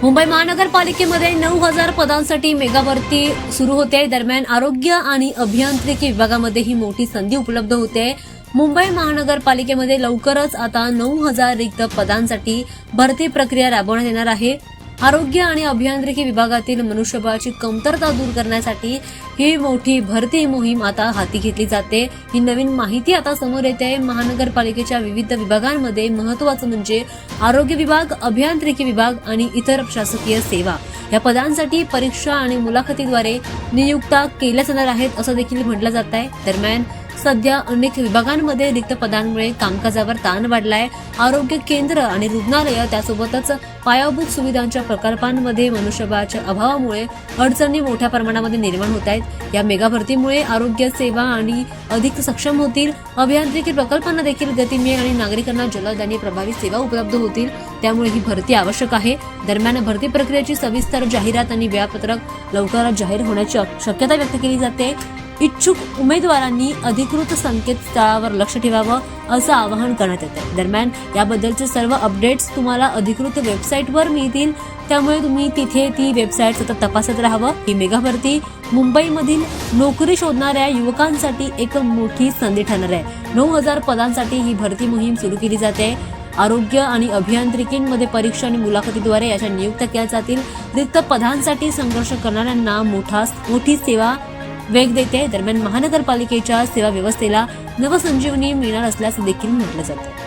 मुंबई महानगरपालिकेमध्ये 9,000 पदांसाठी मेगा भरती सुरू होते। दरम्यान आरोग्य आणि अभियांत्रिकी विभागामध्ये ही मोठी संधी उपलब्ध होते। मुंबई महानगरपालिकेमध्ये लवकरच आता 9,000 रिक्त पदांसाठी भरती प्रक्रिया राबवण्यात येणार आहे। आरोग्य आणि अभियांत्रिकी विभागातील मनुष्यबळाची कमतरता दूर करण्यासाठी ही मोठी भरती मोहीम आता हाती घेतली जाते। ही नवीन माहिती आता समोर येते। महानगरपालिकेच्या विविध विभागांमध्ये महत्त्वाचं म्हणजे आरोग्य विभाग, अभियांत्रिकी विभाग आणि इतर प्रशासकीय सेवा या पदांसाठी परीक्षा आणि मुलाखतीद्वारे नियुक्त्या केल्या जाणार आहेत असं देखील म्हटलं जात आहे। दरम्यान सध्या अनेक विभागांमध्ये रिक्त पदांमुळे कामकाजावर ताण वाढलाय। आरोग्य केंद्र आणि रुग्णालय त्यासोबतच पायाभूत सुविधांच्या प्रकल्पांमध्ये मनुष्यबळाच्या अभावामुळे अडचणी मोठ्या प्रमाणामध्ये निर्माण होत आहेत। या मेगा भरतीमुळे आरोग्य सेवा आणि अधिक सक्षम होतील, अभियांत्रिकी प्रकल्पांना देखील गती मिळेल आणि नागरिकांना जलद आणि प्रभावी सेवा उपलब्ध होतील। त्यामुळे ही भरती आवश्यक आहे। दरम्यान भरती प्रक्रियेची सविस्तर जाहिरात आणि वेळापत्रक लवकरच जाहीर होण्याची शक्यता व्यक्त केली जाते। इच्छुक उमेदवारांनी अधिकृत संकेतस्थळावर लक्ष ठेवावं असं आवाहन करण्यात येतं। दरम्यान याबद्दलचे सर्व अपडेट्स तुम्हाला अधिकृत वेबसाईटवर मिळतील, त्यामुळे तुम्ही तिथे ती वेबसाईट सतत तपासत राहावं। ही मेगा भरती मुंबईमधील नोकरी शोधणाऱ्या युवकांसाठी एक मोठी संधी ठरणार आहे। 9,000 पदांसाठी ही भरती मोहीम सुरू केली जाते। आरोग्य आणि अभियांत्रिकीमध्ये परीक्षा आणि मुलाखतीद्वारे याच्या नियुक्त्या केल्या जातील। रिक्त पदांसाठी संघर्ष करणाऱ्यांना मोठी सेवा वेग देते। दरम्यान महानगरपालिकेच्या सेवा व्यवस्थेला नवसंजीवनी मिळणार असल्याचं देखील म्हटलं जातं।